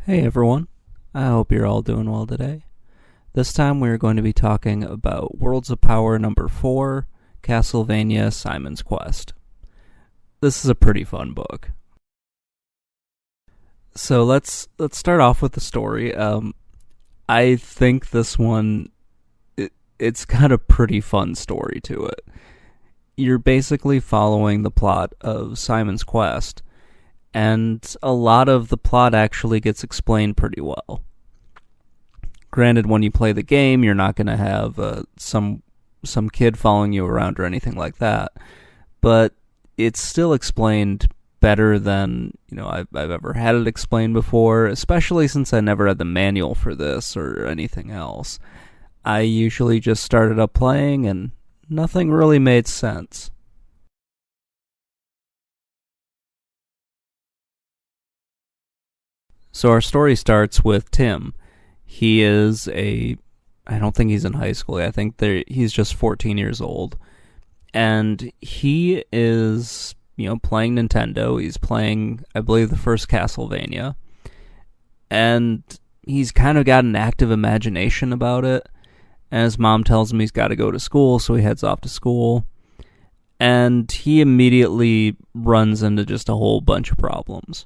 Hey everyone, I hope you're all doing well today. This time we're going to be talking about Worlds of Power number 4, Castlevania Simon's Quest. This is a pretty fun book. So let's start off with the story. I think this one it's got a pretty fun story to it. You're basically following the plot of Simon's Quest, and a lot of the plot actually gets explained pretty well. Granted, when you play the game, you're not going to have some kid following you around or anything like that, but it's still explained better than I've ever had it explained before. Especially since I never had the manual for this or anything else. I usually just started up playing and nothing really made sense. So our story starts with Tim. He is I don't think he's in high school. I think he's just 14 years old. And he is, playing Nintendo. He's playing, I believe, the first Castlevania. And he's kind of got an active imagination about it. And his mom tells him he's got to go to school, so he heads off to school. And he immediately runs into just a whole bunch of problems.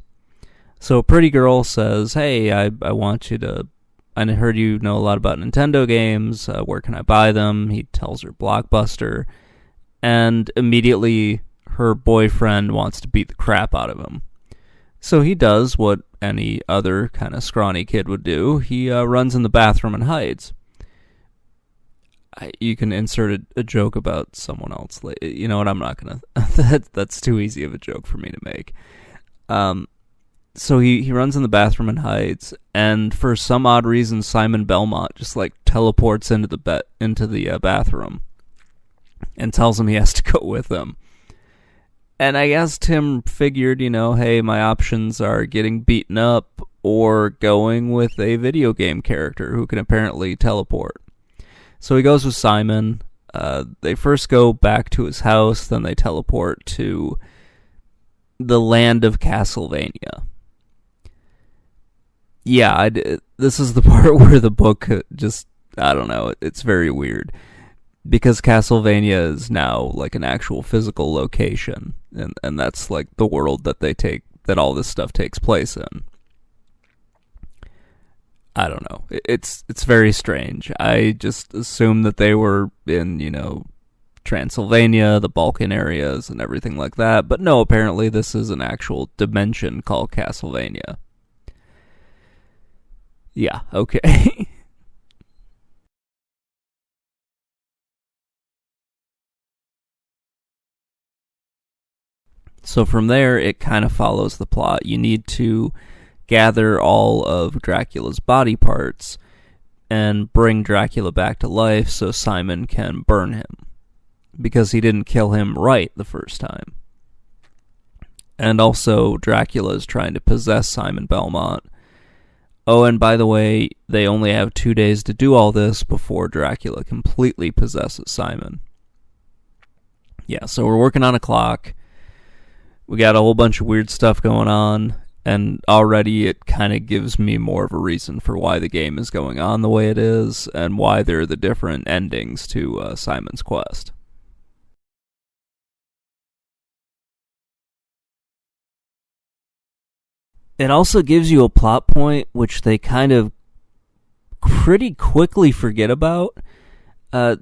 So a pretty girl says, hey, I want you to... I heard you know a lot about Nintendo games. Where can I buy them? He tells her Blockbuster. And immediately her boyfriend wants to beat the crap out of him. So he does what any other kind of scrawny kid would do. He runs in the bathroom and hides. You can insert a joke about someone else. You know what? I'm not going to... That's too easy of a joke for me to make. So he runs in the bathroom and hides, and for some odd reason, Simon Belmont just teleports into the bathroom and tells him he has to go with him. And I guess Tim figured, hey, my options are getting beaten up or going with a video game character who can apparently teleport. So he goes with Simon. They first go back to his house, then they teleport to the land of Castlevania. Yeah, this is the part where the book just, I don't know, it's very weird. Because Castlevania is now an actual physical location, and that's the world that all this stuff takes place in. I don't know. It's very strange. I just assumed that they were in, Transylvania, the Balkan areas, and everything like that. But no, apparently this is an actual dimension called Castlevania. Yeah, okay. So from there, it kind of follows the plot. You need to gather all of Dracula's body parts and bring Dracula back to life so Simon can burn him, because he didn't kill him right the first time. And also, Dracula is trying to possess Simon Belmont. Oh, and by the way, they only have 2 days to do all this before Dracula completely possesses Simon. Yeah, so we're working on a clock. We got a whole bunch of weird stuff going on, and already it kind of gives me more of a reason for why the game is going on the way it is, and why there are the different endings to Simon's Quest. It also gives you a plot point which they kind of pretty quickly forget about.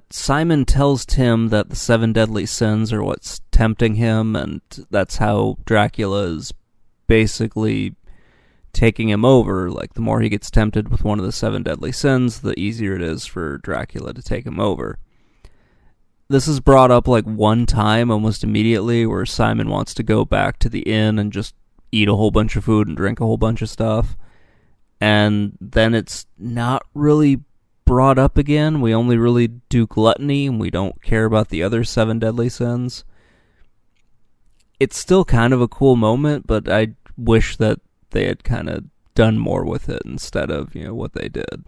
Simon tells Tim that the 7 deadly sins are what's tempting him, and that's how Dracula is basically taking him over. The more he gets tempted with one of the 7 deadly sins, the easier it is for Dracula to take him over. This is brought up one time almost immediately, where Simon wants to go back to the inn and just eat a whole bunch of food and drink a whole bunch of stuff. And then it's not really brought up again. We only really do gluttony, and we don't care about the other 7 deadly sins. It's still kind of a cool moment, but I wish that they had kind of done more with it instead of, what they did.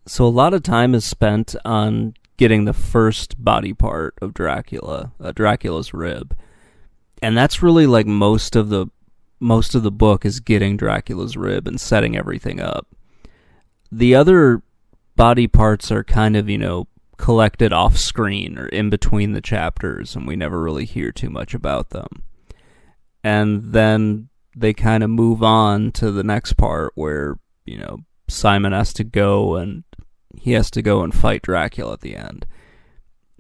So a lot of time is spent on getting the first body part of Dracula, Dracula's rib. And that's really like most of the book is getting Dracula's rib and setting everything up. The other body parts are kind of, collected off screen or in between the chapters, and we never really hear too much about them. And then they kind of move on to the next part where, Simon has to go and fight Dracula at the end.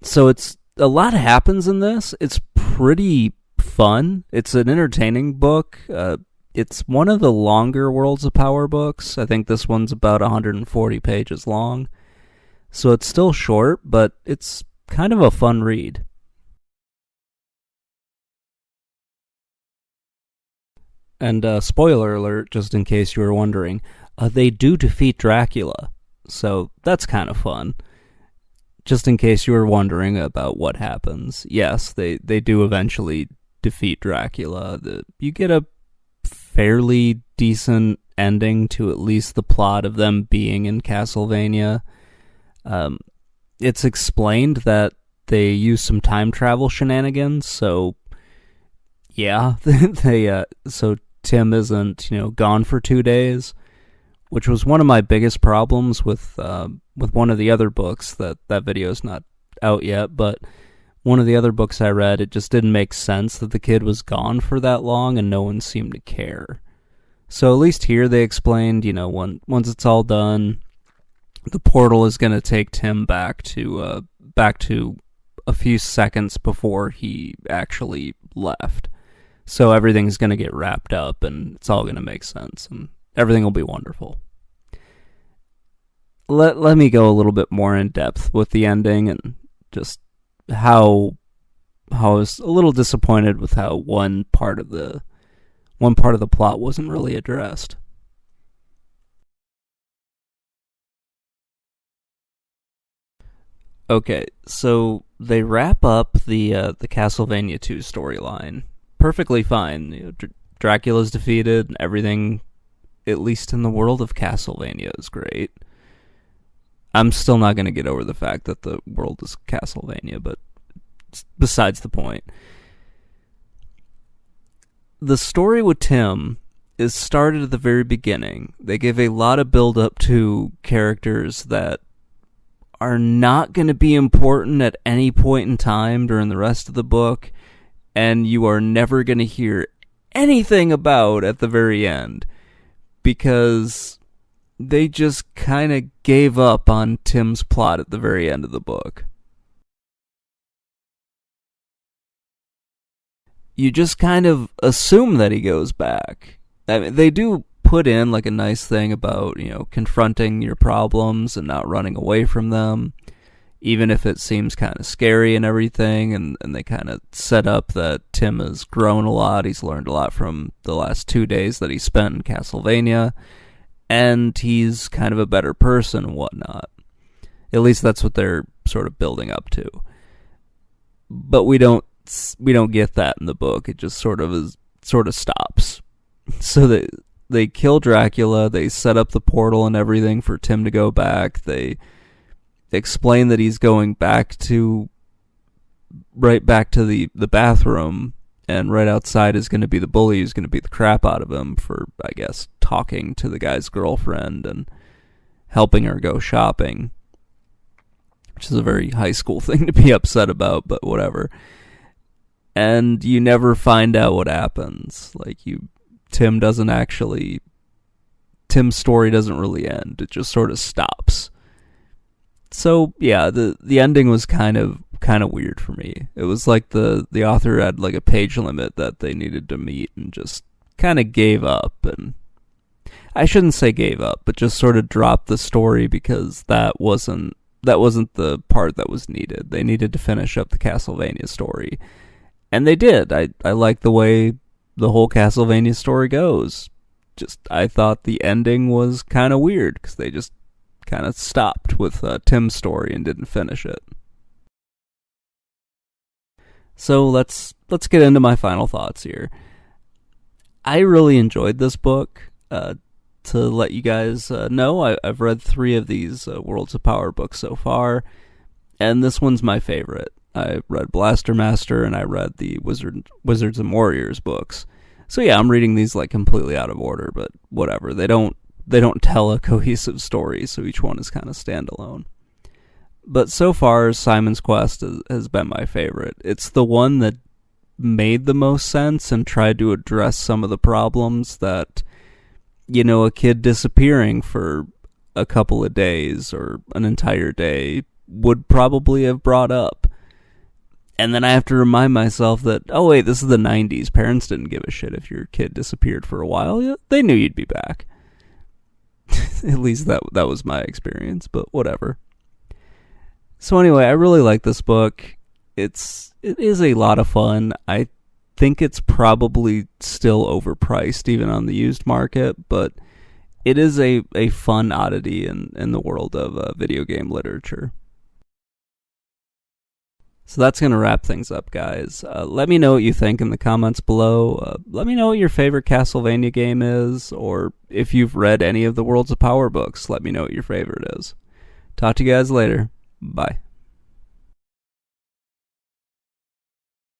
So it's a lot happens in this. It's pretty fun. It's an entertaining book. It's one of the longer Worlds of Power books. I think this one's about 140 pages long. So it's still short, but it's kind of a fun read. And spoiler alert, just in case you were wondering, they do defeat Dracula. So that's kind of fun. Just in case you were wondering about what happens. Yes, they do eventually defeat Dracula. You get a fairly decent ending to at least the plot of them being in Castlevania. It's explained that they use some time travel shenanigans, so yeah, so Tim isn't, gone for 2 days, which was one of my biggest problems with one of the other books. That video's not out yet, but one of the other books I read, it just didn't make sense that the kid was gone for that long and no one seemed to care. So at least here they explained, once it's all done, the portal is going to take Tim back to a few seconds before he actually left. So everything's going to get wrapped up and it's all going to make sense and everything will be wonderful. Let me go a little bit more in depth with the ending and just how I was a little disappointed with how one part of the plot wasn't really addressed. Okay, so they wrap up the Castlevania 2 storyline perfectly fine. Dracula's defeated, and everything, at least in the world of Castlevania, is great. I'm still not going to get over the fact that the world is Castlevania, but it's besides the point. The story with Tim is started at the very beginning. They give a lot of build up to characters that are not going to be important at any point in time during the rest of the book, and you are never going to hear anything about at the very end, because they just kind of gave up on Tim's plot at the very end of the book. You just kind of assume that he goes back. I mean, they do put in like a nice thing about, confronting your problems and not running away from them, even if it seems kind of scary and everything, and they kind of set up that Tim has grown a lot, he's learned a lot from the last 2 days that he spent in Castlevania, and he's kind of a better person and whatnot. At least that's what they're sort of building up to. But we don't get that in the book. It just sort of stops. So they kill Dracula, they set up the portal and everything for Tim to go back, they explain that he's going right back to the bathroom, and right outside is going to be the bully who's going to beat the crap out of him for, I guess, talking to the guy's girlfriend and helping her go shopping, which is a very high school thing to be upset about, but whatever. And you never find out what happens. Tim's story doesn't really end. It just sort of stops. So yeah, the ending was kind of weird for me. It was like the author had like a page limit that they needed to meet and just kind of gave up. And I shouldn't say gave up, but just sort of dropped the story because that wasn't the part that was needed. They needed to finish up the Castlevania story, and they did. I like the way the whole Castlevania story goes. Just I thought the ending was kind of weird because they just kind of stopped with Tim's story and didn't finish it. So let's get into my final thoughts here. I really enjoyed this book. To let you guys know, I've read 3 of these Worlds of Power books so far. and this one's my favorite. I read Blaster Master and I read the Wizards and Warriors books. So yeah, I'm reading these like completely out of order, but whatever. They don't tell a cohesive story, so each one is kind of standalone. But so far, Simon's Quest has been my favorite. It's the one that made the most sense and tried to address some of the problems that, a kid disappearing for a couple of days or an entire day would probably have brought up. And then I have to remind myself that, oh wait, this is the 90s. Parents didn't give a shit if your kid disappeared for a while. They knew you'd be back. At least that was my experience, but whatever. So anyway, I really like this book. It is a lot of fun. I think it's probably still overpriced even on the used market, but it is a fun oddity in the world of video game literature. So that's going to wrap things up, guys. Let me know what you think in the comments below. Let me know what your favorite Castlevania game is, or if you've read any of the Worlds of Power books, let me know what your favorite is. Talk to you guys later. Bye.